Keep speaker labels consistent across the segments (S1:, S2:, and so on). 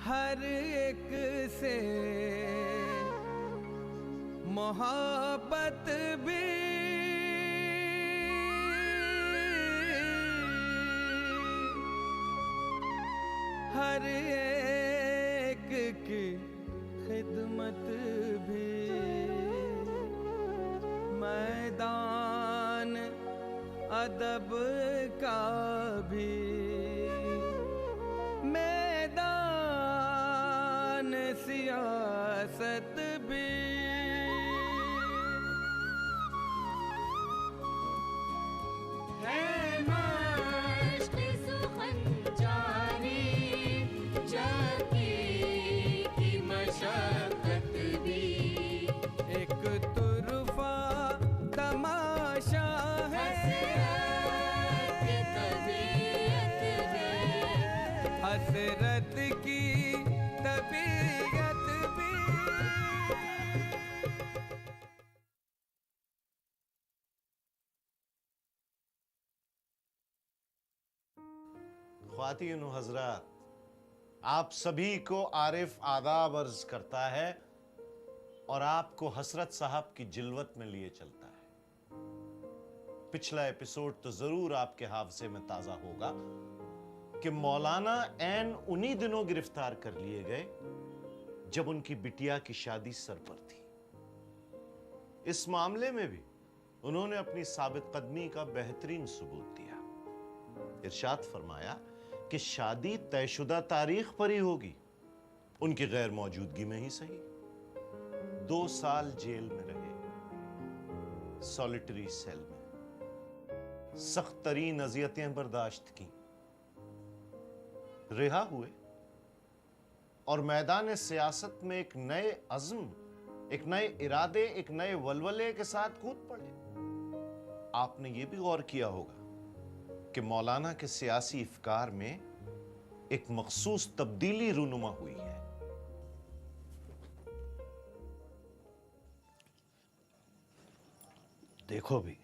S1: हर एक से मोहब्बत भी हर एक की खिदमत भी मैदान अदब का भी मैदान सियासत भी हसरत की तबीयत भी।
S2: ख्वातीन व हज़रात, आप सभी को आरिफ आदाब अर्ज करता है और आपको हसरत साहब की जिल्वत में लिए चलता है। पिछला एपिसोड तो जरूर आपके हाफजे में ताजा होगा कि मौलाना ऐन उन्हीं दिनों गिरफ्तार कर लिए गए जब उनकी बिटिया की शादी सर पर थी। इस मामले में भी उन्होंने अपनी साबित कदमी का बेहतरीन सबूत दिया। इरशाद फरमाया कि शादी तयशुदा तारीख पर ही होगी, उनकी गैर मौजूदगी में ही सही। 2 साल जेल में रहे, सॉलिटरी सेल में सख्त तरीन अजियतें बर्दाश्त की, रिहा हुए और मैदान सियासत में एक नए अज़्म, एक नए इरादे, एक नए वलवले के साथ कूद पड़े। आपने यह भी गौर किया होगा कि मौलाना के सियासी इफ्कार में एक मखसूस तब्दीली रूनुमा हुई है।
S3: देखो भी,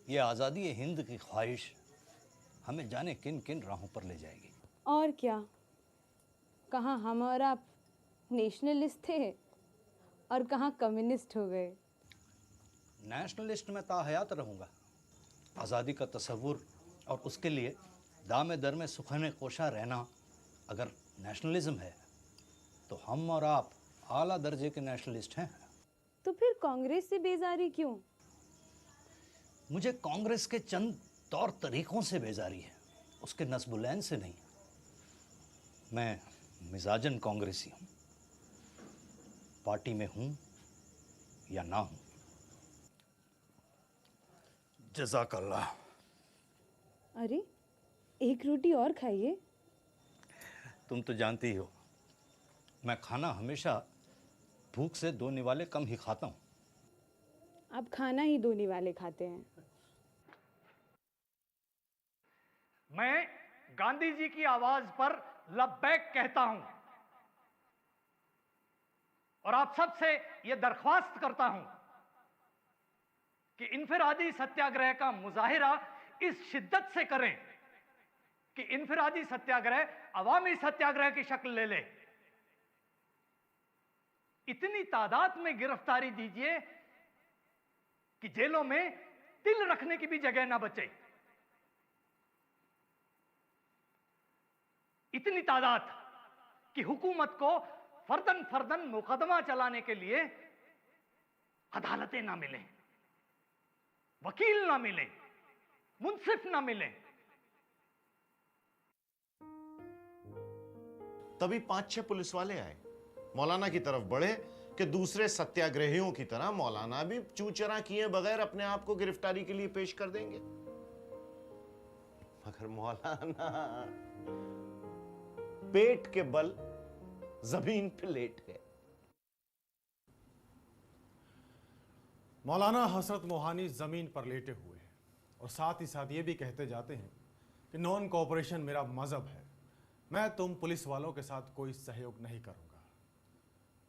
S3: ये आज़ादी हिंद की ख्वाहिश हमें जाने किन किन राहों पर ले जाएगी।
S4: और क्या, कहाँ हम और आप नेशनलिस्ट थे और कहाँ कम्युनिस्ट हो गए।
S3: नेशनलिस्ट में ताहयात रहूँगा। आज़ादी का तसव्वुर और उसके लिए दामे दर में सुखने कोशा रहना अगर नेशनलिज्म है तो हम और आप आला दर्जे के नेशनलिस्ट हैं।
S4: तो फिर कांग्रेस से बेजारी क्यों?
S3: मुझे कांग्रेस के चंद तौर तरीकों से बेजारी है, उसके नस्बुलैन से नहीं। मैं मिजाजन कांग्रेसी हूँ, पार्टी में हूँ या ना हूँ। जज़ाकल्लाह।
S4: अरे, एक रोटी और खाइए।
S3: तुम तो जानती हो मैं खाना हमेशा भूख से 2 निवाले कम ही खाता हूँ।
S4: आप खाना ही 2 निवाले खाते हैं।
S5: मैं गांधी जी की आवाज पर लब्बैक कहता हूं और आप सबसे यह दरख्वास्त करता हूं कि इनफिरादी सत्याग्रह का मुजाहिरा इस शिद्दत से करें कि इनफिरादी सत्याग्रह अवामी सत्याग्रह की शक्ल ले ले। इतनी तादाद में गिरफ्तारी दीजिए कि जेलों में तिल रखने की भी जगह ना बचे। इतनी तादाद कि हुकूमत को फर्दन फर्दन मुकदमा चलाने के लिए अदालतें ना मिले, वकील ना मिले, मुंसिफ ना मिले।
S2: तभी 5-6 पुलिस वाले आए, मौलाना की तरफ बढ़े कि दूसरे सत्याग्रहियों की तरह मौलाना भी चूचरा किए बगैर अपने आप को गिरफ्तारी के लिए पेश कर देंगे। मगर मौलाना पेट के बल जमीन पे लेट गए।
S6: मौलाना हसरत मोहानी जमीन पर लेटे हुए हैं और साथ ही साथ ये भी कहते जाते हैं कि नॉन कोऑपरेशन मेरा मजहब है, मैं तुम पुलिस वालों के साथ कोई सहयोग नहीं करूंगा।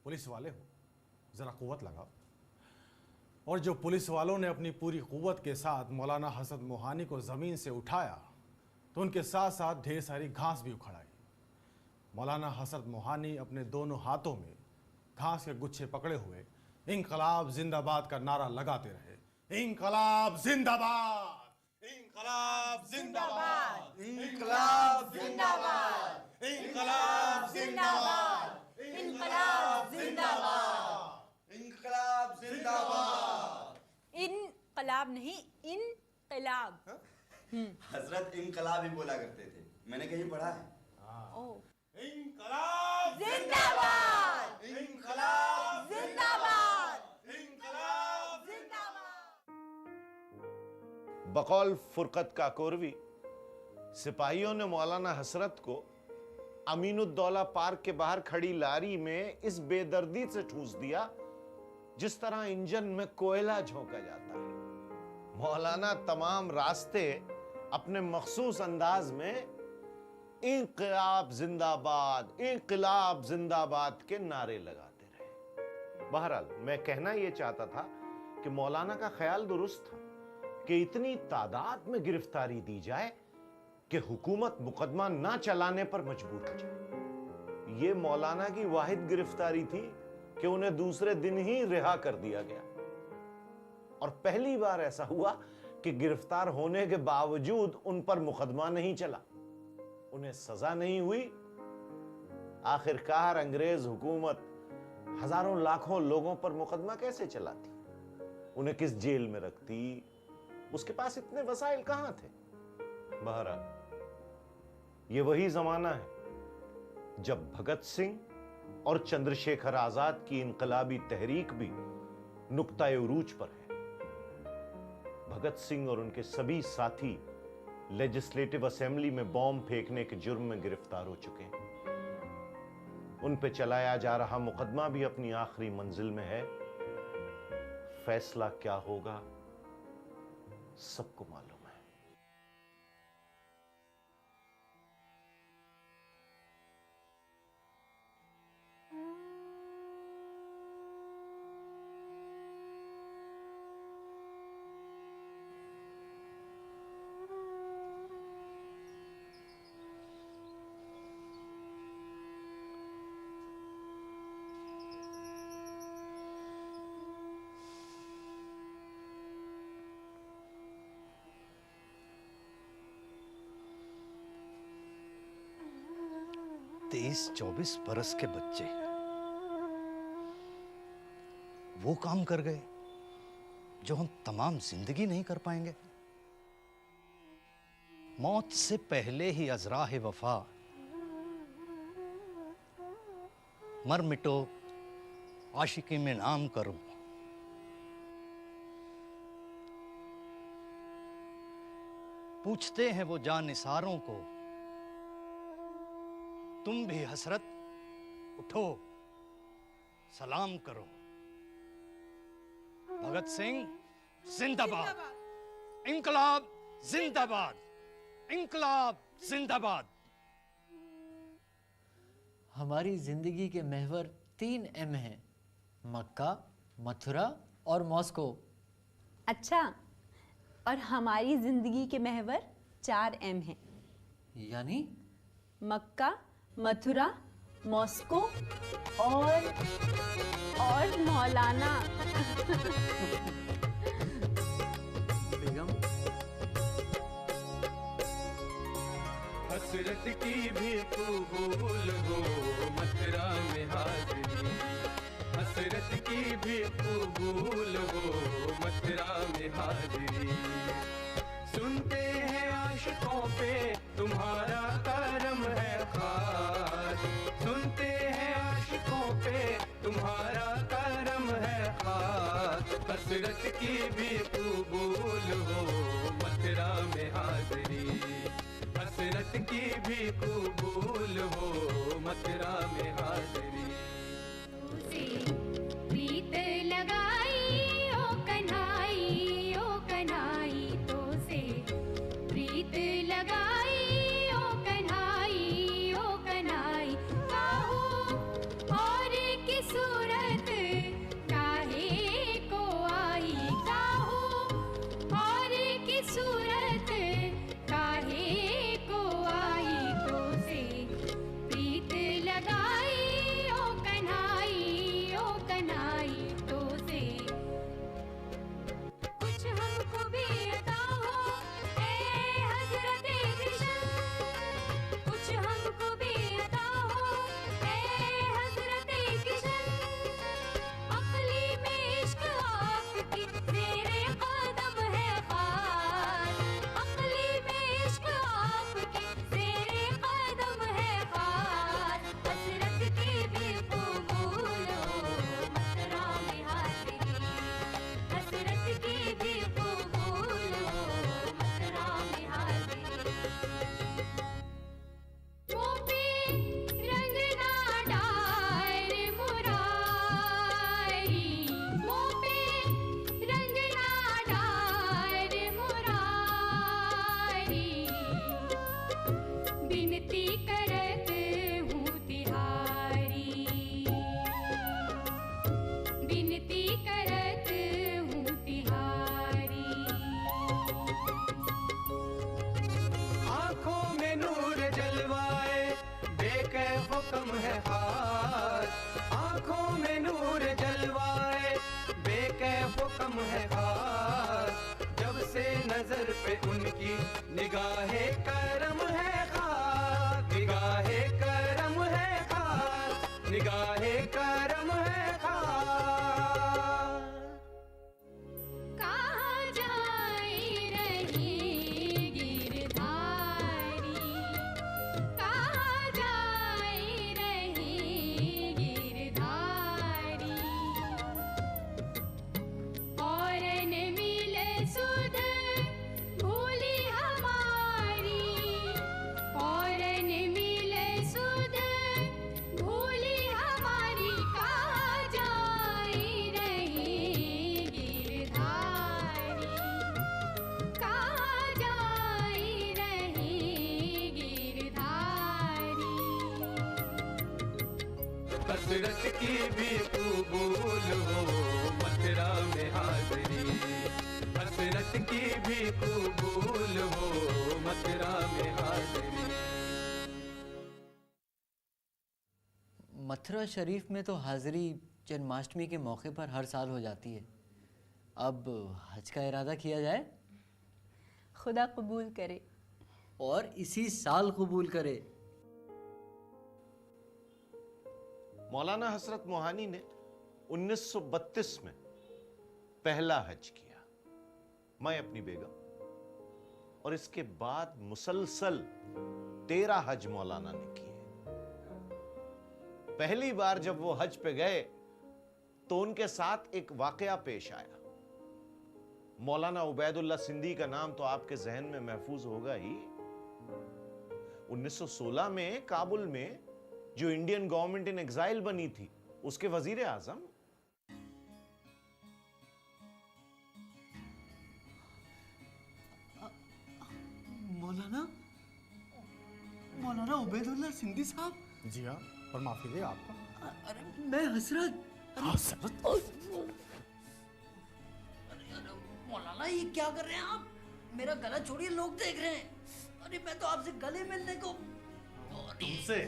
S6: पुलिस वाले हो, जरा कुव्वत लगाओ। और जो पुलिस वालों ने अपनी पूरी कुव्वत के साथ मौलाना हसरत मोहानी को जमीन से उठाया तो उनके साथ साथ ढेर सारी घास भी उखड़ाई। मौलाना हसरत मोहानी अपने दोनों हाथों में घास के गुच्छे पकड़े हुए इंकलाब जिंदाबाद का नारा लगाते रहे। इंकलाब जिंदाबाद, इंकलाब जिंदाबाद, इंकलाब जिंदाबाद, इंकलाब जिंदाबाद, इंकलाब जिंदाबाद, इंकलाब जिंदाबाद।
S7: इनकलाब नहीं, इनकलाब।
S8: हजरत इनकलाब ही बोला करते थे, मैंने कहीं पढ़ा है।
S6: इंकलाब
S7: जिंदाबाद,
S6: इंकलाब
S7: जिंदाबाद,
S6: इंकलाब
S7: जिंदाबाद।
S2: बकौल फुरकत काकोरवी, सिपाहियों ने मौलाना हसरत को अमीनुद्दौला पार्क के बाहर खड़ी लारी में इस बेदर्दी से ठूस दिया जिस तरह इंजन में कोयला झोंका जाता है। मौलाना तमाम रास्ते अपने मखसूस अंदाज में इंकलाब जिंदाबाद के नारे लगाते रहे। बहरहाल मैं कहना यह चाहता था कि मौलाना का ख्याल दुरुस्त था कि इतनी तादाद में गिरफ्तारी दी जाए कि हुकूमत मुकदमा ना चलाने पर मजबूर हो जाए। यह मौलाना की वाहिद गिरफ्तारी थी कि उन्हें दूसरे दिन ही रिहा कर दिया गया, और पहली बार ऐसा हुआ कि गिरफ्तार होने के बावजूद उन पर मुकदमा नहीं चला, उन्हें सजा नहीं हुई। आखिरकार अंग्रेज हुकूमत हजारों लाखों लोगों पर मुकदमा कैसे चलाती, उन्हें किस जेल में रखती, उसके पास इतने वसाइल कहां थे। बहरहाल ये वही जमाना है जब भगत सिंह और चंद्रशेखर आजाद की इनकलाबी तहरीक भी नुक्ता-ए उरूज पर है। भगत सिंह और उनके सभी साथी लेजिस्लेटिव असेंबली में बॉम्ब फेंकने के जुर्म में गिरफ्तार हो चुके हैं। उन पे चलाया जा रहा मुकदमा भी अपनी आखिरी मंजिल में है। फैसला क्या होगा सबको मालूम है।
S3: तेईस 24 बरस के बच्चे वो काम कर गए जो हम तमाम जिंदगी नहीं कर पाएंगे। मौत से पहले ही अजराह वफा, मर मिटो आशिकी में नाम करूं। पूछते हैं वो जानिसारों को, तुम भी हसरत उठो सलाम करो। भगत सिंह जिंदाबाद, इंकलाब जिंदाबाद, इंकलाब जिंदाबाद।
S9: हमारी जिंदगी के महवर 3 M हैं, मक्का, मथुरा और मॉस्को।
S7: अच्छा, और हमारी जिंदगी के महवर 4 M हैं,
S9: यानी
S7: मक्का, मथुरा, मॉस्को और मौलाना।
S9: बेगम,
S1: हसरत की भी कबूल हो मथुरा में हाजिरी, हसरत की भी कबूल हो मथुरा में हाजिरी। सुनते हैं आशिकों पे तुम्हारा करम है खास, सुनते हैं आशिकों पे तुम्हारा करम है खास। हसरत की भी कबूल हो मथुरा में हाजिरी, हसरत की भी कबूल हो मथुरा में हाजिरी।
S10: प्रीत लगाई ओ कन्हाई तो से प्रीत लगाई ओ कन्हाई काहू और की सूरत काहे को आई, काहू और की सूरत काहे को आई तो बिनती करत हूँ तिहारी, बिनती करत हूँ तिहारी।
S1: आंखों में नूर जलवाए बेकैफ कम है हाथ, आंखों में नूर जलवाए बेकैफ कम है हाथ। जब से नजर पे उनकी निगाहे करम है खास, निगाहे करम है खास, निगाहे करम है खास।
S10: कहाँ जाए रही गिरधारी, कहाँ जाए रही गिरधारी। और न मिले सुध भूली हमारी, और न मिले सुध भूली हमारी। कहाँ जाए रही गिरधारी, कहाँ जाए रही गिरधारी।
S1: कसरत की भी कबूल हो मथुरा में हाजिरी, कसरत की भी कबूल हो मथुरा में हाजिरी।
S9: मथुरा शरीफ में तो हाजिरी जन्माष्टमी के मौके पर हर साल हो जाती है। अब हज का इरादा किया जाए
S7: खुदा कबूल करे।
S9: और इसी साल कबूल करे।
S2: मौलाना हसरत मोहानी ने 1932 में पहला हज किया, मैं अपनी बेगम, और इसके बाद मुसलसल 13 हज मौलाना ने किए। पहली बार जब वो हज पे गए तो उनके साथ एक वाकया पेश आया। मौलाना उबैदुल्ला सिंधी का नाम तो आपके जहन में महफूज होगा ही। 1916 में काबुल में जो इंडियन गवर्नमेंट इन एग्जाइल बनी थी, उसके वजीर आजम।
S9: मौलाना उबैदुल्ला सिंधी साहब।
S6: जी हाँ, पर माफी दे आपका।
S9: अरे मैं हसरत।
S6: हसरत?
S9: मौलाना ये क्या कर रहे हैं आप? मेरा गला छोड़िए, लोग देख रहे हैं। अरे मैं तो आपसे गले मिलने को।
S6: तुमसे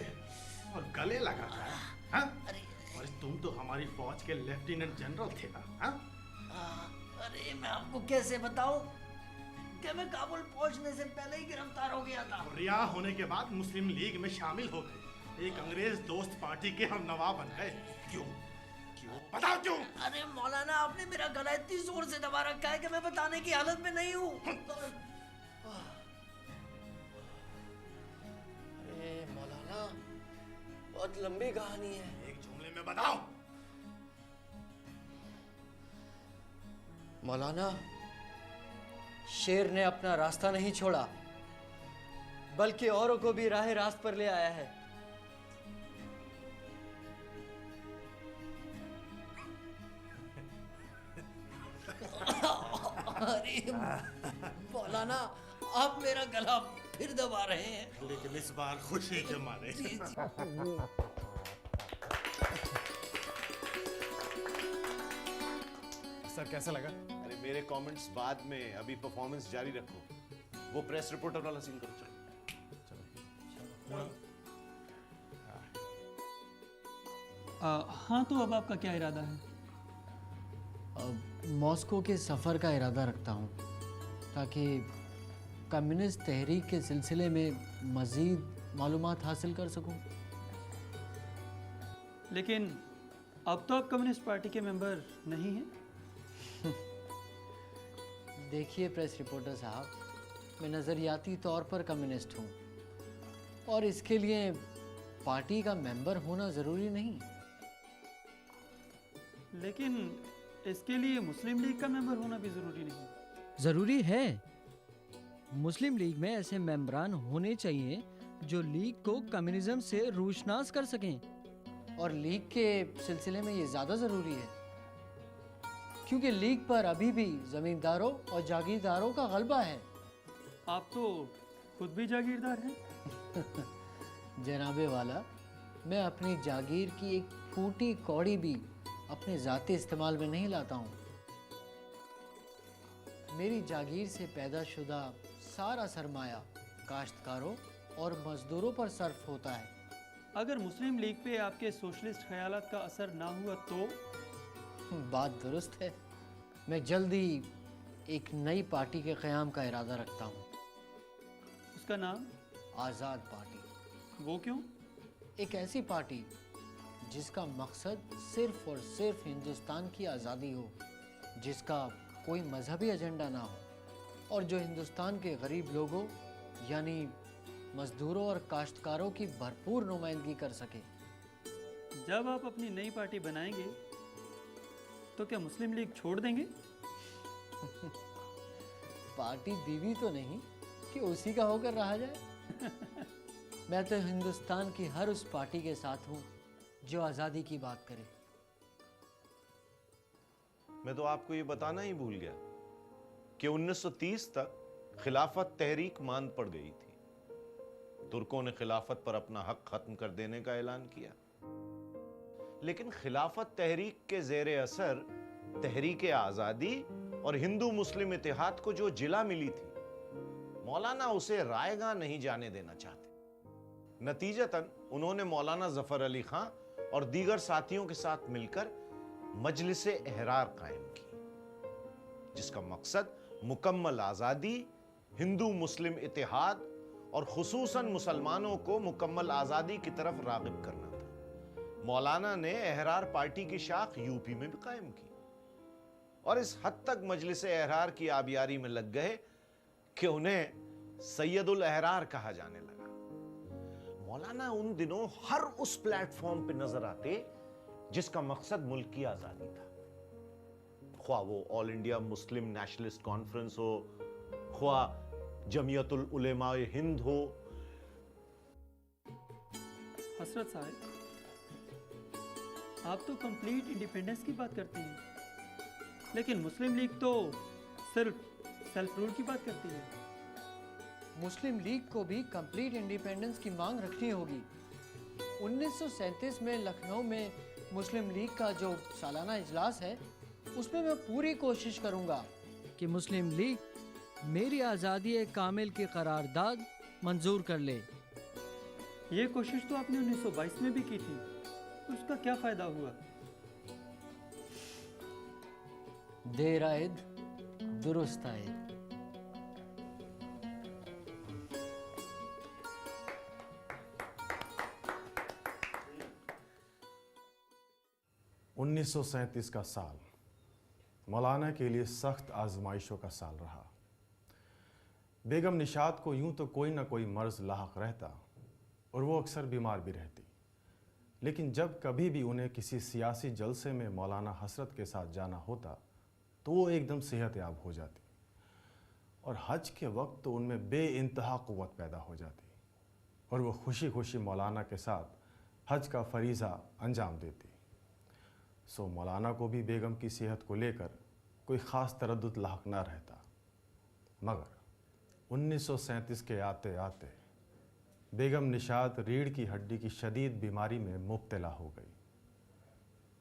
S6: और गले लगा था, हाँ? और तुम तो हमारी फौज के लेफ्टिनेंट जनरल थे ना, हाँ?
S9: अरे मैं आपको कैसे बताऊं कि मैं काबुल पहुंचने से पहले ही गिरफ्तार हो गया था।
S6: और रिहा होने के बाद मुस्लिम लीग में शामिल हो गए, एक अंग्रेज दोस्त पार्टी के हम नवाब बन गए। क्यों? क्यों? बताओ क्यों?
S9: अरे मौलाना, आपने मेरा गला इतनी जोर से दबा रखा है कि मैं बताने की हालत में नहीं हूँ। अरे मौलाना, बहुत लंबी कहानी है।
S6: एक जुमले में बताओ।
S9: मौलाना, शेर ने अपना रास्ता नहीं छोड़ा, बल्कि औरों को भी राह रास्त पर ले आया है। अरे मौलाना, आप मेरा गला फिर दबा रहे हैं।
S6: लेकिन इस बार खुशी के मारे। सर कैसा लगा?
S2: अरे मेरे कमेंट्स बाद में, अभी परफॉर्मेंस जारी रखो। वो प्रेस रिपोर्टर वाला सीन करो।
S11: हाँ, तो अब आपका क्या इरादा है?
S9: मॉस्को के सफ़र का इरादा रखता हूँ, ताकि कम्युनिस्ट तहरीक के सिलसिले में मज़ीद मालूमात हासिल कर सकूँ।
S11: लेकिन अब तो आप कम्युनिस्ट पार्टी के मेंबर नहीं हैं।
S9: देखिए प्रेस रिपोर्टर साहब, मैं नज़रियाती तौर पर कम्युनिस्ट हूँ, और इसके लिए पार्टी का मेंबर होना ज़रूरी नहीं।
S11: लेकिन इसके लिए मुस्लिम लीग का मेंबर होना भी ज़रूरी नहीं।
S12: ज़रूरी है। मुस्लिम लीग में ऐसे मेंबरान होने चाहिए जो लीग को कम्युनिज्म से रोशनास कर सकें।
S9: और लीग के सिलसिले में ये ज़्यादा ज़रूरी है, क्योंकि लीग पर अभी भी ज़मींदारों और जागीरदारों का गलबा है।
S11: आप तो खुद भी जागीरदार हैं।
S9: जनाबे वाला, मैं अपनी जागीर की एक फूटी कौड़ी भी अपने ज़ाती इस्तेमाल में नहीं लाता हूँ। मेरी जागीर से पैदाशुदा सारा सरमाया काश्तकारों और मज़दूरों पर सर्फ होता है।
S11: अगर मुस्लिम लीग पे आपके सोशलिस्ट ख्यालात का असर ना हुआ तो?
S9: बात दुरुस्त है। मैं जल्दी एक नई पार्टी के क़याम का इरादा रखता हूँ।
S11: उसका नाम?
S9: आज़ाद पार्टी।
S11: वो क्यों?
S9: एक ऐसी पार्टी जिसका मकसद सिर्फ और सिर्फ हिंदुस्तान की आज़ादी हो, जिसका कोई मजहबी एजेंडा ना हो और जो हिंदुस्तान के गरीब लोगों यानी मजदूरों और काश्तकारों की भरपूर नुमाइंदगी कर सके।
S11: जब आप अपनी नई पार्टी बनाएंगे तो क्या मुस्लिम लीग छोड़ देंगे?
S9: पार्टी बीवी तो नहीं कि उसी का होकर रहा जाए। मैं तो हिंदुस्तान की हर उस पार्टी के साथ हूँ जो आज़ादी की बात करे।
S2: मैं तो आपको ये बताना ही भूल गया कि 1930 तक खिलाफत तहरीक मांद पड़ गई थी। तुर्कों ने खिलाफत पर अपना हक खत्म कर देने का ऐलान किया, लेकिन खिलाफत तहरीक के जेर असर तहरीक आजादी और हिंदू मुस्लिम इत्तेहाद को जो जिला मिली थी, मौलाना उसे रायगा नहीं जाने देना चाहते। नतीजतन उन्होंने मौलाना जफर अली खां और दीगर साथियों के साथ मिलकर मजलिस एहरार कायम की, जिसका मकसद मुकम्मल आजादी, हिंदू मुस्लिम इत्तेहाद और खुसूसन मुसलमानों को मुकम्मल आजादी की तरफ रागिब करना था। मौलाना ने एहरार पार्टी की शाख यूपी में भी कायम की और इस हद तक मजलिस एहरार की आबियारी में लग गए कि उन्हें सैयदुल एहरार कहा जाने लगा। मौलाना उन दिनों हर उस प्लेटफॉर्म पे नजर आते जिसका मकसद मुल्क की आजादी था, ख्वाह वो all India Muslim nationalist conference हो, ख्वाह जमियतुल उलेमा हिंद हो।
S11: हसरत साहब, आप तो कंप्लीट इंडिपेंडेंस की बात करते हैं, लेकिन मुस्लिम लीग तो सिर्फ सेल्फ रूल की बात करती है।
S9: मुस्लिम लीग को भी कंप्लीट इंडिपेंडेंस की मांग रखनी होगी। 1937 में लखनऊ में मुस्लिम लीग का जो सालाना इजलास है, उसमें मैं पूरी कोशिश करूंगा
S12: कि मुस्लिम लीग मेरी आज़ादी कामिल की करारदाद मंजूर कर ले।
S11: ये कोशिश तो आपने 1922 में भी की थी, उसका क्या फायदा हुआ?
S9: देर आयद दुरुस्त आयद।
S6: 1937 का साल मौलाना के लिए सख्त आजमाइशों का साल रहा। बेगम निशात को यूं तो कोई ना कोई मर्ज लाहक रहता और वो अक्सर बीमार भी रहती, लेकिन जब कभी भी उन्हें किसी सियासी जलसे में मौलाना हसरत के साथ जाना होता तो वो एकदम सेहतयाब हो जाती और हज के वक्त तो उनमें बेइंतहा क़ुव्वत पैदा हो जाती और वो खुशी खुशी मौलाना के साथ हज का फरीज़ा अंजाम देती। सो मौलाना को भी बेगम की सेहत को लेकर कोई ख़ास तरद्दुद लाहक ना रहता, मगर 1937 के आते आते बेगम निशात रीढ़ की हड्डी की शदीद बीमारी में मुब्तला हो गई।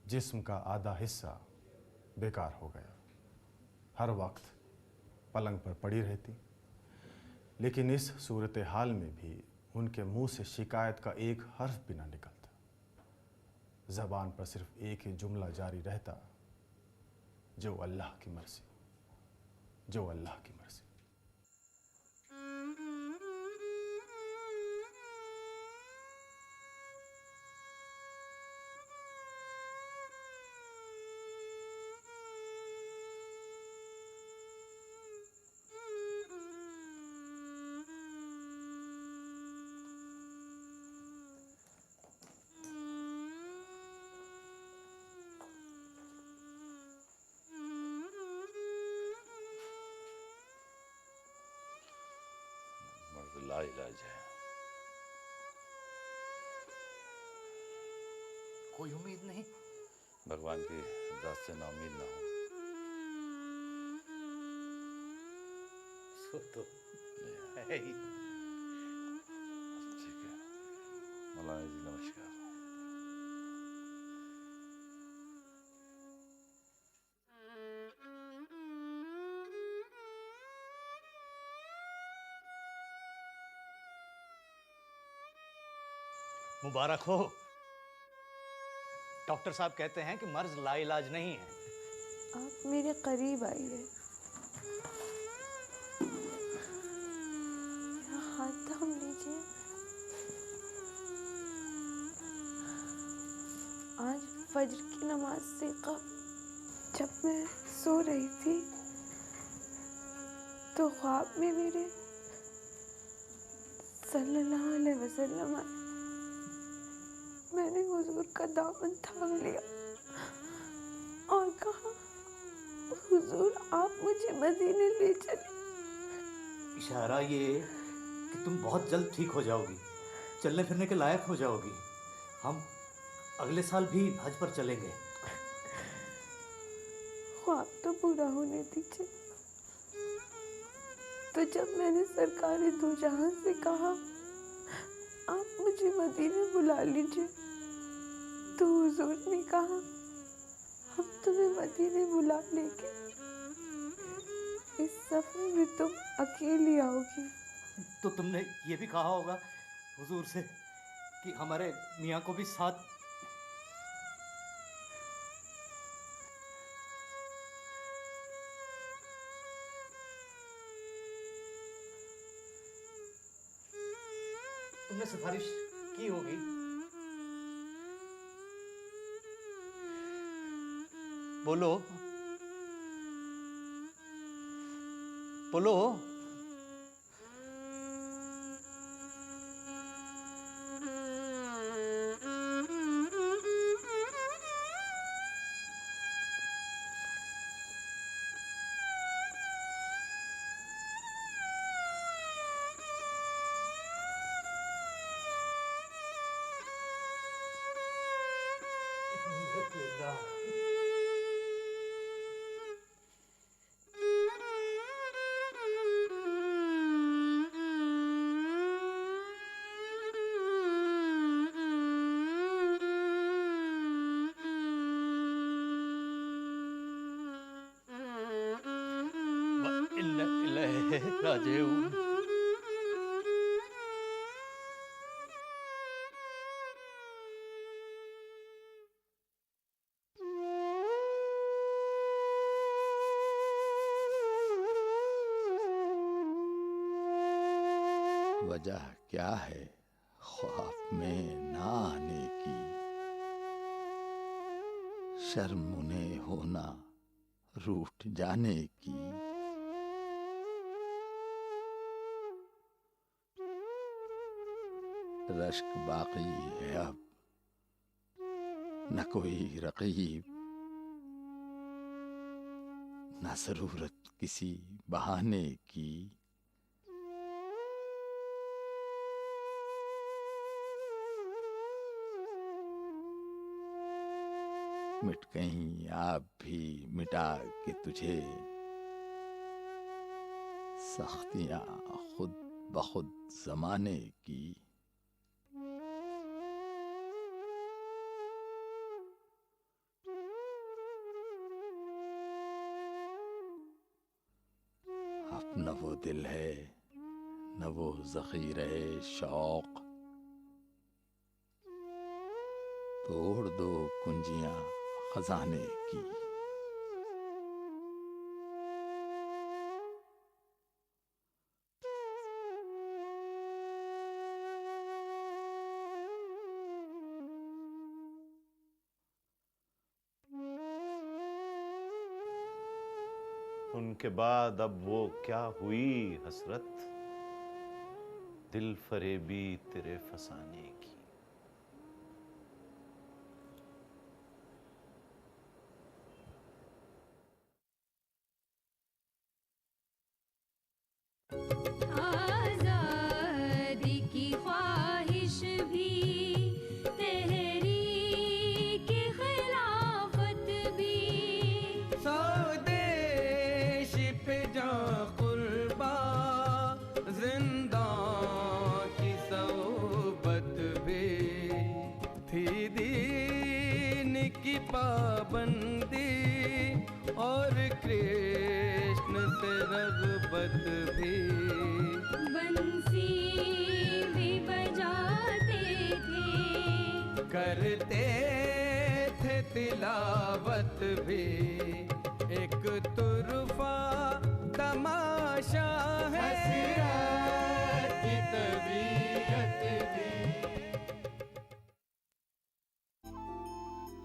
S6: जिस्म का आधा हिस्सा बेकार हो गया, हर वक्त पलंग पर पड़ी रहती, लेकिन इस सूरत हाल में भी उनके मुंह से शिकायत का एक हर्फ भी ना निकलता। ज़बान पर सिर्फ एक ही जुमला जारी रहता, जो अल्लाह की मर्ज़ी, जो अल्लाह की मर्ज़ी।
S13: ला इलाज है।
S3: कोई उम्मीद नहीं?
S13: भगवान की दात से नाउम्मीद ना हो।
S3: सो तो है ही।
S13: ठीक मौलाना जी नमस्कार।
S3: मुबारक हो। डॉक्टर साहब कहते हैं कि मर्ज लाइलाज नहीं है।
S14: आप मेरे करीब आइए। मेरा हाथ थाम लीजिए। आज फजर की नमाज से कब जब मैं सो रही थी तो ख्वाब में मेरे सल्लल्लाहु अलैहि वसल्लम आए। मैंने हुजूर का दामन थाम लिया और कहा, हुजूर आप मुझे मदीने ले चले।
S3: इशारा ये कि तुम बहुत जल्द ठीक हो जाओगी, चलने फिरने के लायक हो जाओगी। हम अगले साल भी हज पर चलेंगे।
S14: ख्वाब तो पूरा होने दीजिए। तो जब मैंने सरकारे दो जहां से कहा आप मुझे मदीने बुला लीजिए, तो हुजूर ने कहा हम तुम्हें मदीने बुला लेंगे, इस सफर में तुम अकेली आओगी।
S3: तो तुमने ये भी कहा होगा हुजूर से कि हमारे मियाँ को भी साथ। तुमने सिफारिश की होगी। बोलो बोलो। राजेऊ
S15: वजह क्या है ख्वाब में ना आने की, शर्म उन्हें होना रूठ जाने की। रश्क बाकी है अब न कोई रकीब, न जरूरत किसी बहाने की। मिट गई आप भी मिटा के तुझे, सख्तियां खुद बखुद जमाने की। अब न वो दिल है न वो ज़ख़ीरे शौक, तोड़ दो कुंजियां खजाने की।
S2: उनके बाद अब वो क्या हुई हसरत, दिल फरेबी तेरे फसाने की।
S10: आज़ादी की ख्वाहिश भी, तहरीक खिलाफत भी,
S1: स्वदेश पे जा कुर्बा, जिंदा की सोबत पाबंदी और कृष्ण से रग़बत भी।
S10: बंसी भी बजाते थे,
S1: करते थे तिलावत भी। एक तुरफा तमाशा है हसरत की तबीयत भी।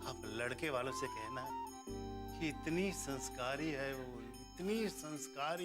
S16: आप लड़के वालों से कहना कि इतनी संस्कारी है वो, इतनी संस्कारी।